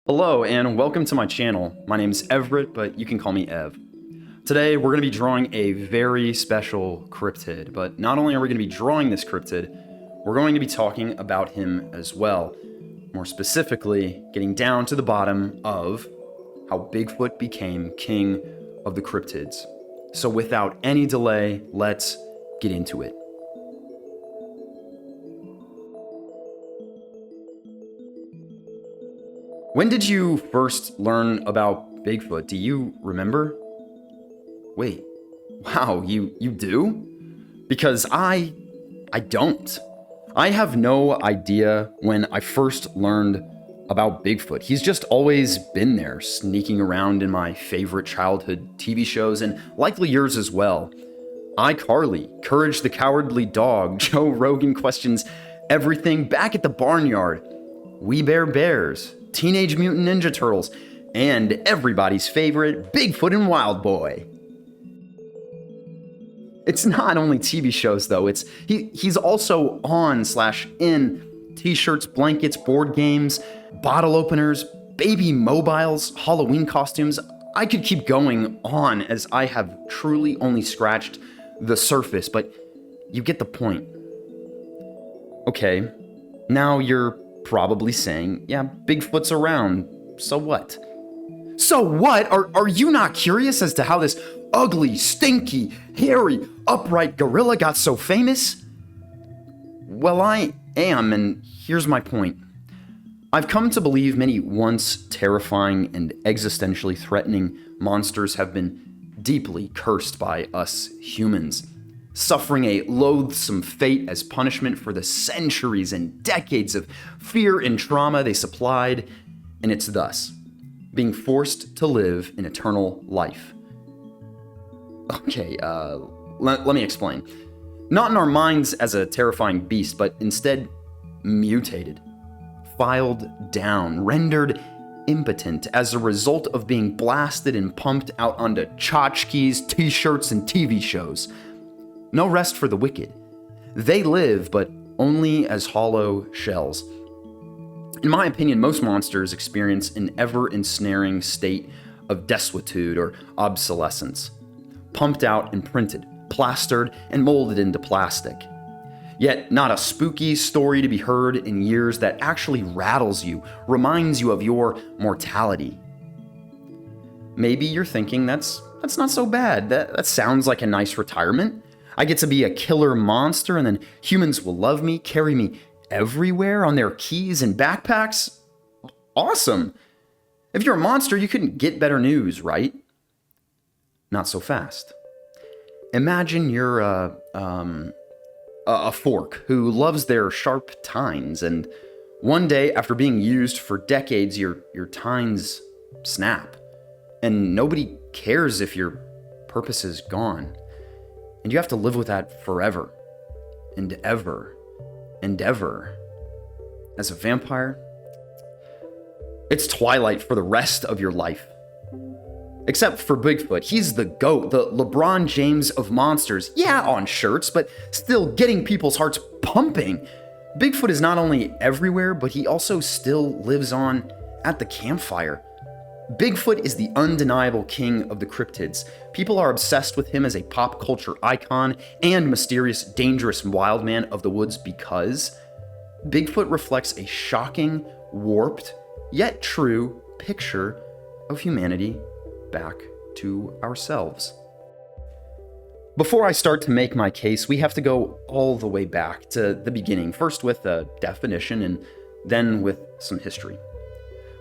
Hello and welcome to my channel. My name is Everett, but you can call me Ev. Today we're going to be drawing a very special cryptid, but not only are we going to be drawing this cryptid, we're going to be talking about him as well. More specifically, getting down to the bottom of how Bigfoot became king of the cryptids. So without any delay, let's get into it. When did you first learn about Bigfoot? Do you remember? Wait, wow, you do? Because I don't. I have no idea when I first learned about Bigfoot. He's just always been there, sneaking around in my favorite childhood TV shows, and likely yours as well. iCarly, Courage the Cowardly Dog, Joe Rogan Questions Everything, Back at the Barnyard, We Bare Bears, Teenage Mutant Ninja Turtles, and everybody's favorite, Bigfoot and Wild Boy. It's not only TV shows though, he's also on/in t-shirts, blankets, board games, bottle openers, baby mobiles, Halloween costumes. I could keep going on as I have truly only scratched the surface, but you get the point. Okay, now you're probably saying, yeah, Bigfoot's around, so what? So what? Are you not curious as to how this ugly, stinky, hairy, upright gorilla got so famous? Well, I am, and here's my point. I've come to believe many once terrifying and existentially threatening monsters have been deeply cursed by us humans, suffering a loathsome fate as punishment for the centuries and decades of fear and trauma they supplied, and it's thus being forced to live an eternal life. Okay, let me explain. Not in our minds as a terrifying beast, but instead mutated, filed down, rendered impotent as a result of being blasted and pumped out onto tchotchkes, t-shirts, and TV shows. No rest for the wicked. They live, but only as hollow shells. In my opinion, most monsters experience an ever-ensnaring state of desuetude or obsolescence. Pumped out and printed, plastered and molded into plastic. Yet not a spooky story to be heard in years that actually rattles you, reminds you of your mortality. Maybe you're thinking that's not so bad. That sounds like a nice retirement. I get to be a killer monster and then humans will love me, carry me everywhere on their keys and backpacks. Awesome. If you're a monster, you couldn't get better news, right? Not so fast. Imagine you're a fork who loves their sharp tines, and one day after being used for decades, your tines snap, and nobody cares if your purpose is gone. And you have to live with that forever, and ever, and ever. As a vampire, it's twilight for the rest of your life. Except for Bigfoot, he's the GOAT, the LeBron James of monsters. Yeah, on shirts, but still getting people's hearts pumping. Bigfoot is not only everywhere, but he also still lives on at the campfire. Bigfoot is the undeniable king of the cryptids. People are obsessed with him as a pop culture icon and mysterious, dangerous wild man of the woods because Bigfoot reflects a shocking, warped, yet true picture of humanity back to ourselves. Before I start to make my case, we have to go all the way back to the beginning, first with a definition and then with some history.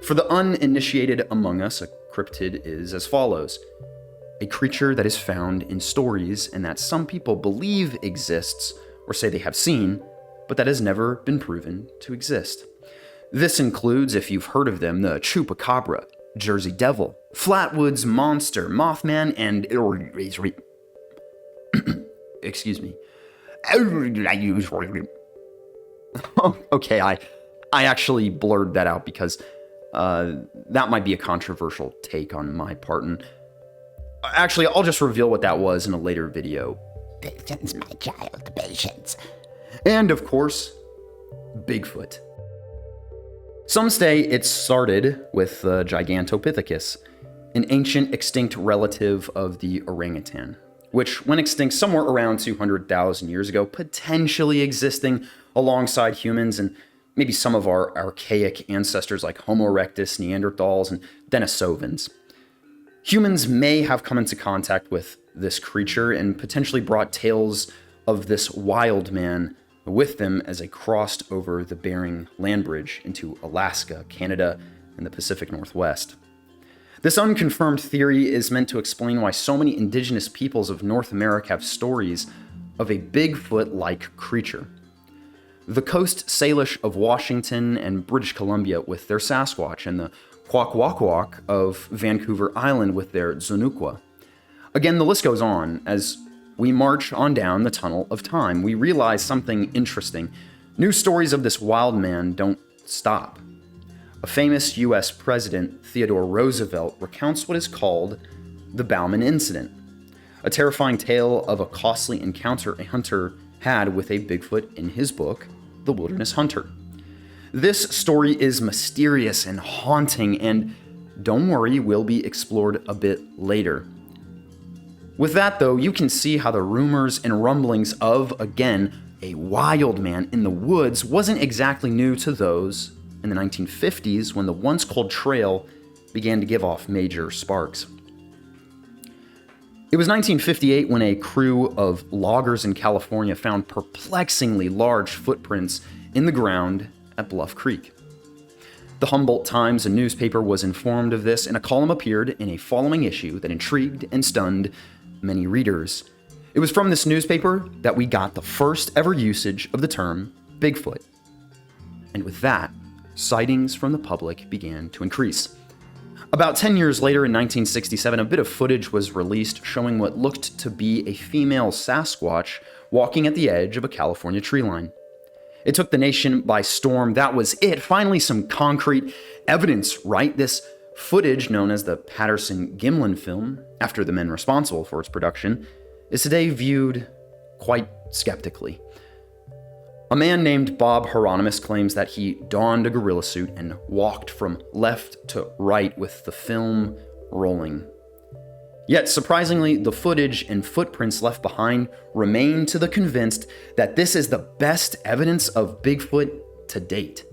For the uninitiated among us, a cryptid is as follows: a creature that is found in stories and that some people believe exists or say they have seen, but that has never been proven to exist. This includes, if you've heard of them, the Chupacabra, Jersey Devil, Flatwoods Monster, Mothman, and excuse me. Oh, okay, I actually blurred that out because that might be a controversial take on my part, and actually, I'll just reveal what that was in a later video. Patience, my child, patience. And of course, Bigfoot. Some say it started with the Gigantopithecus, an ancient extinct relative of the orangutan, which went extinct somewhere around 200,000 years ago, potentially existing alongside humans and maybe some of our archaic ancestors like Homo erectus, Neanderthals, and Denisovans. Humans may have come into contact with this creature and potentially brought tales of this wild man with them as they crossed over the Bering Land Bridge into Alaska, Canada, and the Pacific Northwest. This unconfirmed theory is meant to explain why so many indigenous peoples of North America have stories of a Bigfoot-like creature. The Coast Salish of Washington and British Columbia with their Sasquatch, and the Kwakwaka'wakw of Vancouver Island with their Zunukwa. Again, the list goes on. As we march on down the tunnel of time, we realize something interesting. New stories of this wild man don't stop. A famous U.S. president, Theodore Roosevelt, recounts what is called the Bauman Incident, a terrifying tale of a costly encounter a hunter had with a Bigfoot in his book, The Wilderness Hunter. This story is mysterious and haunting, and don't worry, will be explored a bit later. With that, though, you can see how the rumors and rumblings of, again, a wild man in the woods wasn't exactly new to those in the 1950s when the once cold trail began to give off major sparks. It was 1958 when a crew of loggers in California found perplexingly large footprints in the ground at Bluff Creek. The Humboldt Times, a newspaper, was informed of this, and a column appeared in a following issue that intrigued and stunned many readers. It was from this newspaper that we got the first ever usage of the term Bigfoot. And with that, sightings from the public began to increase. About 10 years later, in 1967, a bit of footage was released showing what looked to be a female Sasquatch walking at the edge of a California tree line. It took the nation by storm. That was it. Finally, some concrete evidence, right? This footage, known as the Patterson-Gimlin film, after the men responsible for its production, is today viewed quite skeptically. A man named Bob Hieronymus claims that he donned a gorilla suit and walked from left to right with the film rolling. Yet, surprisingly, the footage and footprints left behind remain to the convinced that this is the best evidence of Bigfoot to date.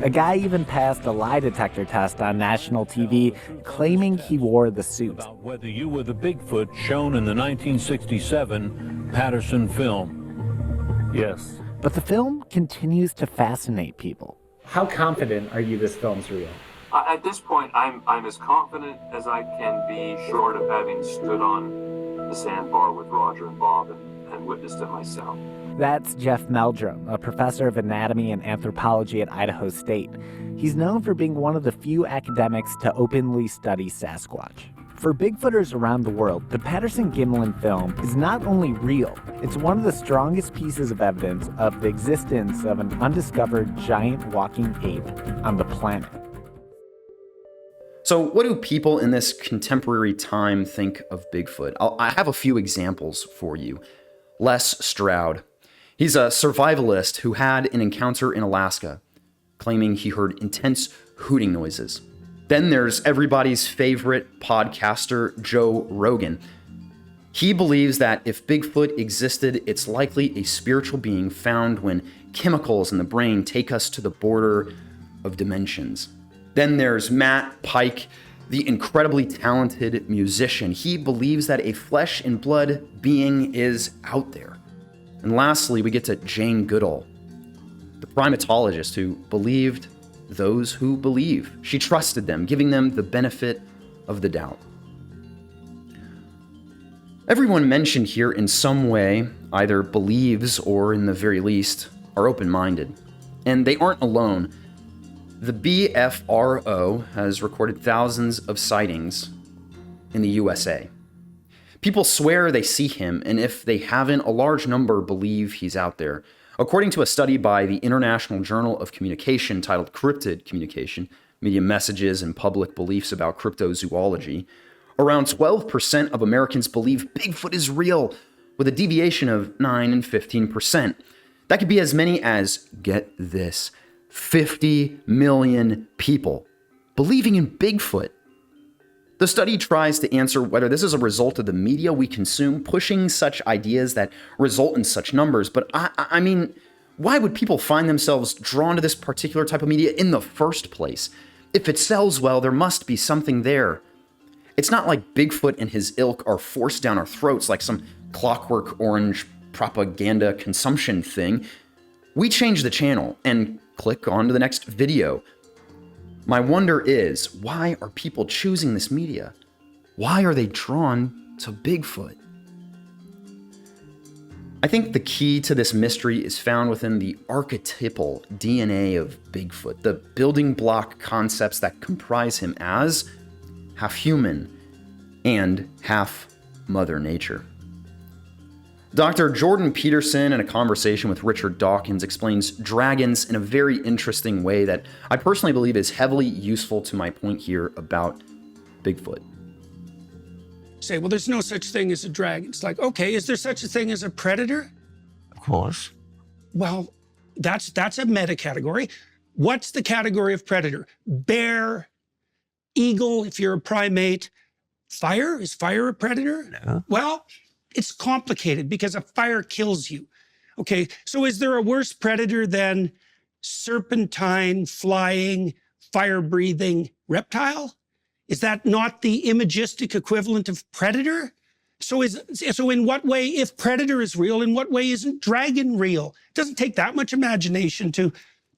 A guy even passed a lie detector test on national TV, claiming he wore the suit. About whether you were the Bigfoot shown in the 1967 Patterson film. Yes. But the film continues to fascinate people. How confident are you this film's real? At this point, I'm as confident as I can be, short of having stood on the sandbar with Roger and Bob and witnessed it myself. That's Jeff Meldrum, a professor of anatomy and anthropology at Idaho State. He's known for being one of the few academics to openly study Sasquatch. For Bigfooters around the world, the Patterson-Gimlin film is not only real, it's one of the strongest pieces of evidence of the existence of an undiscovered giant walking ape on the planet. So what do people in this contemporary time think of Bigfoot? I have a few examples for you. Les Stroud. He's a survivalist who had an encounter in Alaska, claiming he heard intense hooting noises. Then there's everybody's favorite podcaster, Joe Rogan. He believes that if Bigfoot existed, it's likely a spiritual being found when chemicals in the brain take us to the border of dimensions. Then there's Matt Pike, the incredibly talented musician. He believes that a flesh and blood being is out there. And lastly, we get to Jane Goodall, the primatologist who believed those who believe. She trusted them, giving them the benefit of the doubt. Everyone mentioned here in some way either believes or, in the very least, are open-minded. And they aren't alone. The BFRO has recorded thousands of sightings in the USA. People swear they see him, and if they haven't, a large number believe he's out there. According to a study by the International Journal of Communication titled Cryptid Communication, Media Messages and Public Beliefs about Cryptozoology, around 12% of Americans believe Bigfoot is real, with a deviation of 9 and 15%. That could be as many as, get this, 50 million people believing in Bigfoot. The study tries to answer whether this is a result of the media we consume pushing such ideas that result in such numbers, but I mean, why would people find themselves drawn to this particular type of media in the first place? If it sells well, there must be something there. It's not like Bigfoot and his ilk are forced down our throats like some Clockwork Orange propaganda consumption thing. We change the channel and click on to the next video. My wonder is, why are people choosing this media? Why are they drawn to Bigfoot? I think the key to this mystery is found within the archetypal DNA of Bigfoot, the building block concepts that comprise him as half human and half Mother Nature. Dr. Jordan Peterson, in a conversation with Richard Dawkins, explains dragons in a very interesting way that I personally believe is heavily useful to my point here about Bigfoot. Say, well, there's no such thing as a dragon. It's like, okay, is there such a thing as a predator? Of course. Well, that's a meta category. What's the category of predator? Bear, eagle, if you're a primate. Fire? Is fire a predator? No. Well, it's complicated because a fire kills you. Okay, so is there a worse predator than serpentine, flying, fire-breathing reptile? Is that not the imagistic equivalent of predator? So in what way, if predator is real, in what way isn't dragon real? It doesn't take that much imagination to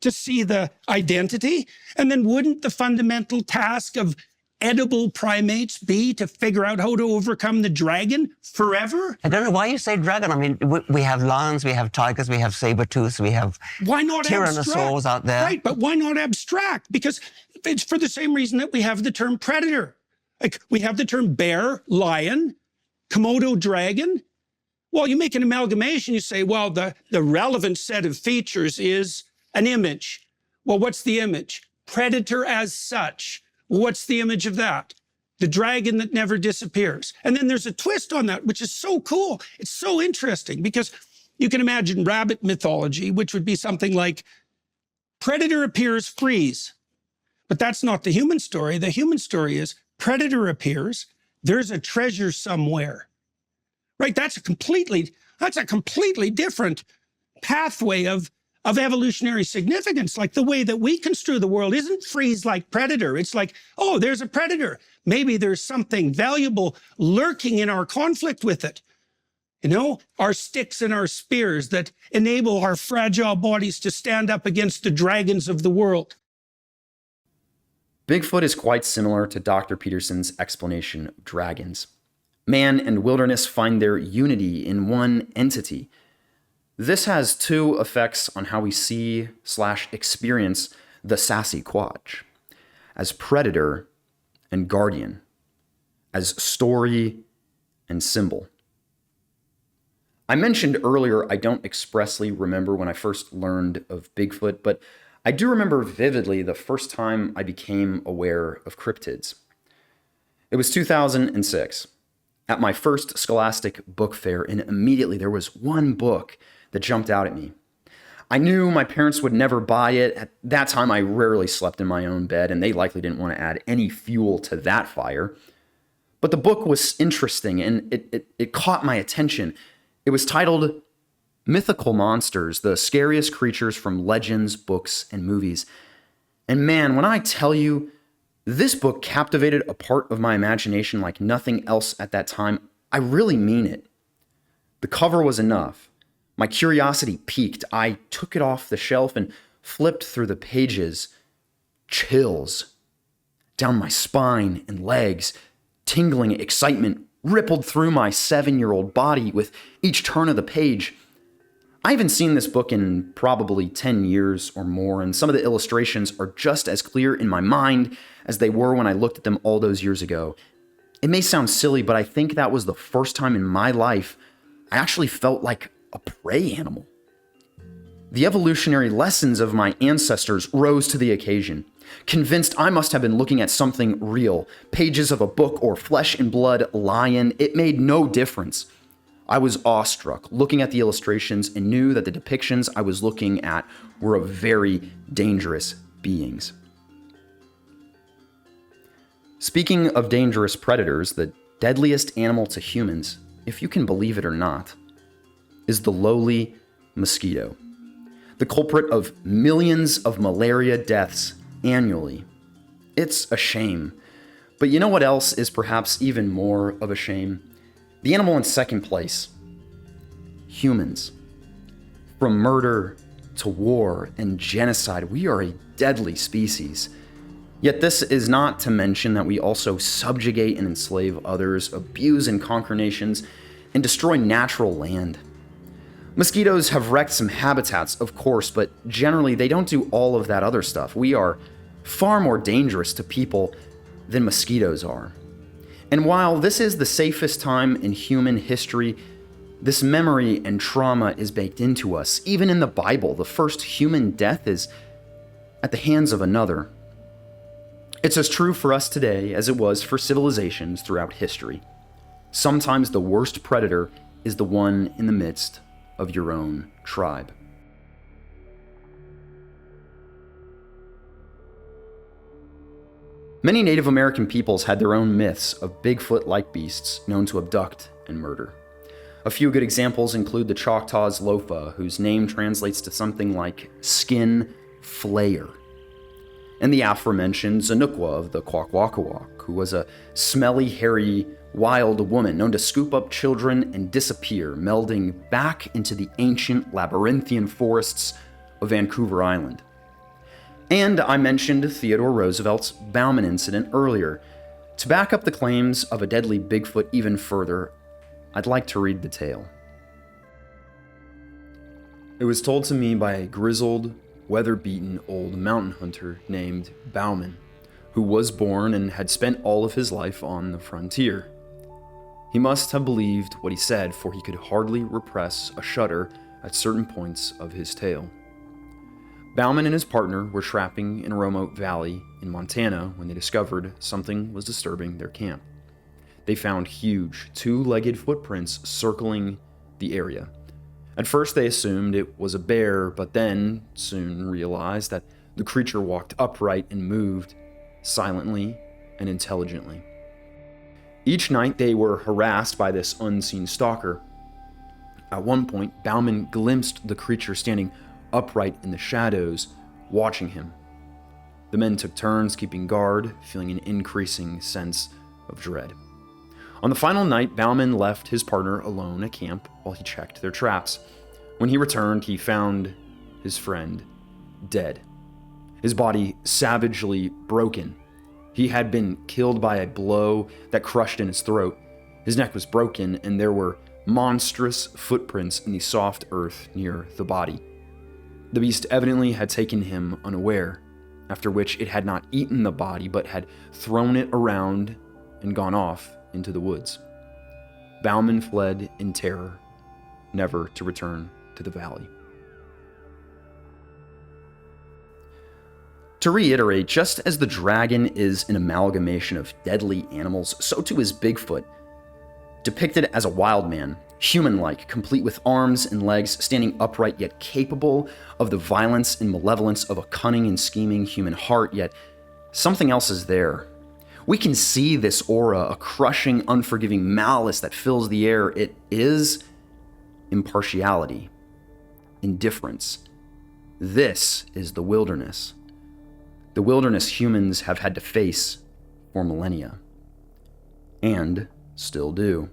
see the identity. And then wouldn't the fundamental task of edible primates be to figure out how to overcome the dragon forever? I don't know why you say dragon. I mean, we have lions, we have tigers, we have saber-tooths, we have Why not tyrannosaurs abstract? out there. Right, but why not abstract? Because it's for the same reason that we have the term predator. Like we have the term bear, lion, Komodo dragon. Well, you make an amalgamation, you say, well, the relevant set of features is an image. Well, what's the image? Predator as such. What's the image of that? The dragon that never disappears. And then there's a twist on that, which is so cool. It's so interesting because you can imagine rabbit mythology, which would be something like predator appears, freeze. But that's not the human story. The human story is predator appears, there's a treasure somewhere. Right? That's a completely different pathway of evolutionary significance. Like the way that we construe the world isn't freeze like predator. It's like, oh, there's a predator. Maybe there's something valuable lurking in our conflict with it. You know, our sticks and our spears that enable our fragile bodies to stand up against the dragons of the world. Bigfoot is quite similar to Dr. Peterson's explanation of dragons. Man and wilderness find their unity in one entity. This has two effects on how we see/experience the Sasquatch, as predator and guardian, as story and symbol. I mentioned earlier I don't expressly remember when I first learned of Bigfoot, but I do remember vividly the first time I became aware of cryptids. It was 2006, at my first Scholastic book fair, and immediately there was one book that jumped out at me. I knew my parents would never buy it. At that time, I rarely slept in my own bed, and they likely didn't want to add any fuel to that fire. But the book was interesting, and it caught my attention. It was titled Mythical Monsters, the Scariest Creatures from Legends, Books, and Movies. And man, when I tell you, this book captivated a part of my imagination like nothing else at that time, I really mean it. The cover was enough. My curiosity piqued. I took it off the shelf and flipped through the pages. Chills down my spine and legs. Tingling excitement rippled through my 7-year-old body with each turn of the page. I haven't seen this book in probably 10 years or more, and some of the illustrations are just as clear in my mind as they were when I looked at them all those years ago. It may sound silly, but I think that was the first time in my life I actually felt like a prey animal. The evolutionary lessons of my ancestors rose to the occasion. Convinced I must have been looking at something real, pages of a book or flesh and blood lion, it made no difference. I was awestruck looking at the illustrations and knew that the depictions I was looking at were of very dangerous beings. Speaking of dangerous predators, the deadliest animal to humans, if you can believe it or not, is the lowly mosquito, the culprit of millions of malaria deaths annually. It's a shame. But you know what else is perhaps even more of a shame? The animal in second place. Humans. From murder to war and genocide, we are a deadly species. Yet this is not to mention that we also subjugate and enslave others, abuse and conquer nations, and destroy natural land. Mosquitoes have wrecked some habitats, of course, but generally they don't do all of that other stuff. We are far more dangerous to people than mosquitoes are. And while this is the safest time in human history, this memory and trauma is baked into us. Even in the Bible, the first human death is at the hands of another. It's as true for us today as it was for civilizations throughout history. Sometimes the worst predator is the one in the midst of your own tribe. Many Native American peoples had their own myths of Bigfoot-like beasts known to abduct and murder. A few good examples include the Choctaws' Lofa, whose name translates to something like skin flayer, and the aforementioned Zanukwa of the Kwakwaka'wakw, who was a smelly, hairy, wild woman known to scoop up children and disappear, melding back into the ancient labyrinthian forests of Vancouver Island. And I mentioned Theodore Roosevelt's Bauman incident earlier. To back up the claims of a deadly Bigfoot even further, I'd like to read the tale. It was told to me by a grizzled, weather-beaten old mountain hunter named Bauman, who was born and had spent all of his life on the frontier. He must have believed what he said, for he could hardly repress a shudder at certain points of his tale. Bauman and his partner were trapping in a remote valley in Montana when they discovered something was disturbing their camp. They found huge, two-legged footprints circling the area. At first they assumed it was a bear, but then soon realized that the creature walked upright and moved silently and intelligently. Each night they were harassed by this unseen stalker. At one point, Bauman glimpsed the creature standing upright in the shadows, watching him. The men took turns keeping guard, feeling an increasing sense of dread. On the final night, Bauman left his partner alone at camp while he checked their traps. When he returned, he found his friend dead, his body savagely broken. He had been killed by a blow that crushed in his throat. His neck was broken, and there were monstrous footprints in the soft earth near the body. The beast evidently had taken him unaware, after which it had not eaten the body but had thrown it around and gone off into the woods. Bauman fled in terror, never to return to the valley. To reiterate, just as the dragon is an amalgamation of deadly animals, so too is Bigfoot, depicted as a wild man, human-like, complete with arms and legs, standing upright yet capable of the violence and malevolence of a cunning and scheming human heart, yet something else is there. We can see this aura, a crushing, unforgiving malice that fills the air. It is impartiality, indifference. This is the wilderness. The wilderness humans have had to face for millennia, and still do.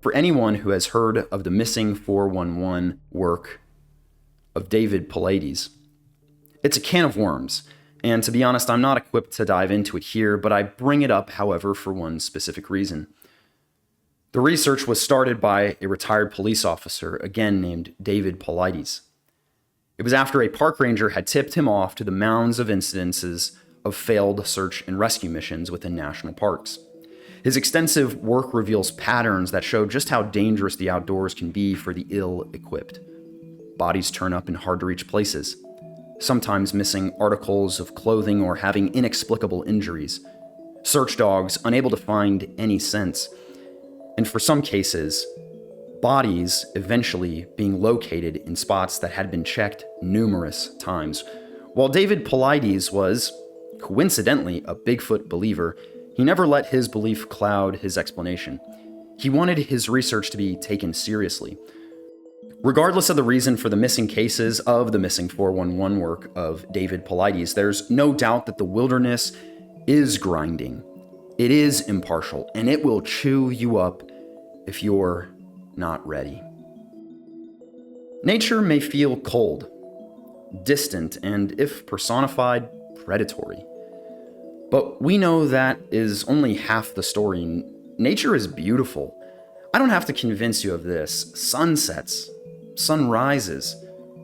For anyone who has heard of the Missing 411 work of David Paulides, it's a can of worms, and to be honest, I'm not equipped to dive into it here, but I bring it up, however, for one specific reason. The research was started by a retired police officer, again named David Paulides. It was after a park ranger had tipped him off to the mounds of incidences of failed search and rescue missions within national parks. His extensive work reveals patterns that show just how dangerous the outdoors can be for the ill-equipped. Bodies turn up in hard-to-reach places, sometimes missing articles of clothing or having inexplicable injuries. Search dogs unable to find any scents. And for some cases, bodies eventually being located in spots that had been checked numerous times. While David Paulides was, coincidentally, a Bigfoot believer, he never let his belief cloud his explanation. He wanted his research to be taken seriously. Regardless of the reason for the missing cases of the missing 411 work of David Paulides, there's no doubt that the wilderness is grinding. It is impartial, and it will chew you up if you're not ready. Nature may feel cold, distant, and if personified, predatory. But we know that is only half the story. Nature is beautiful. I don't have to convince you of this. Sunsets, sunrises,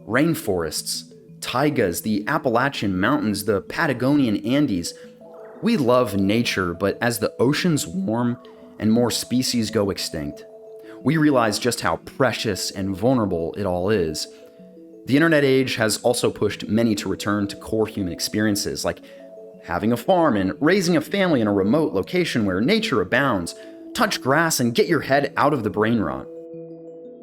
rainforests, taigas, the Appalachian Mountains, the Patagonian Andes. We love nature, but as the oceans warm and more species go extinct, we realize just how precious and vulnerable it all is. The internet age has also pushed many to return to core human experiences, like having a farm and raising a family in a remote location where nature abounds. Touch grass and get your head out of the brain rot.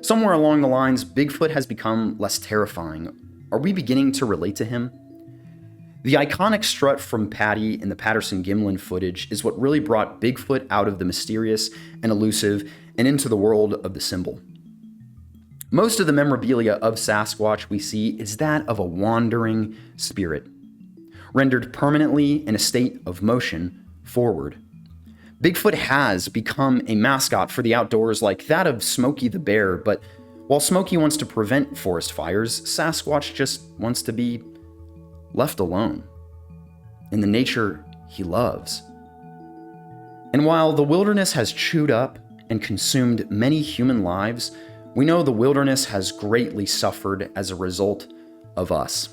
Somewhere along the lines, Bigfoot has become less terrifying. Are we beginning to relate to him? The iconic strut from Patty in the Patterson-Gimlin footage is what really brought Bigfoot out of the mysterious and elusive and into the world of the symbol. Most of the memorabilia of Sasquatch we see is that of a wandering spirit, rendered permanently in a state of motion forward. Bigfoot has become a mascot for the outdoors like that of Smokey the Bear, but while Smokey wants to prevent forest fires, Sasquatch just wants to be left alone in the nature he loves. And while the wilderness has chewed up and consumed many human lives, we know the wilderness has greatly suffered as a result of us.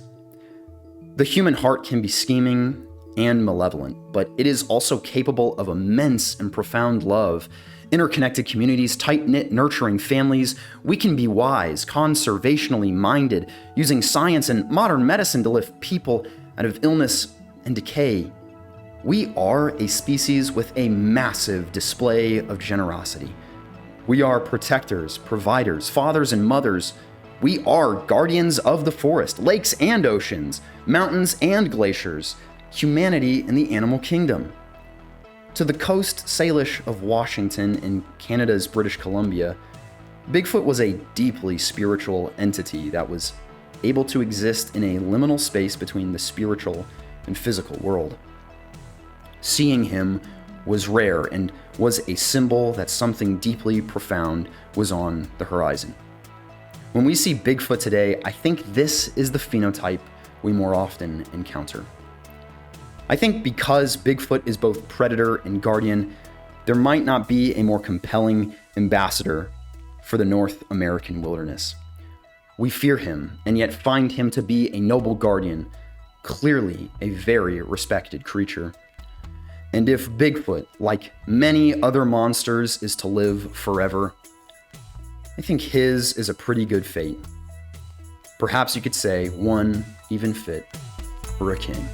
The human heart can be scheming and malevolent, but it is also capable of immense and profound love. Interconnected communities, tight-knit, nurturing families. We can be wise, conservationally minded, using science and modern medicine to lift people out of illness and decay. We are a species with a massive display of generosity. We are protectors, providers, fathers and mothers. We are guardians of the forest, lakes and oceans, mountains and glaciers, humanity in the animal kingdom. To the Coast Salish of Washington in Canada's British Columbia, Bigfoot was a deeply spiritual entity that was able to exist in a liminal space between the spiritual and physical world. Seeing him was rare and was a symbol that something deeply profound was on the horizon. When we see Bigfoot today, I think this is the phenotype we more often encounter. I think because Bigfoot is both predator and guardian, there might not be a more compelling ambassador for the North American wilderness. We fear him, and yet find him to be a noble guardian, clearly a very respected creature. And if Bigfoot, like many other monsters, is to live forever, I think his is a pretty good fate. Perhaps you could say one even fit for a king.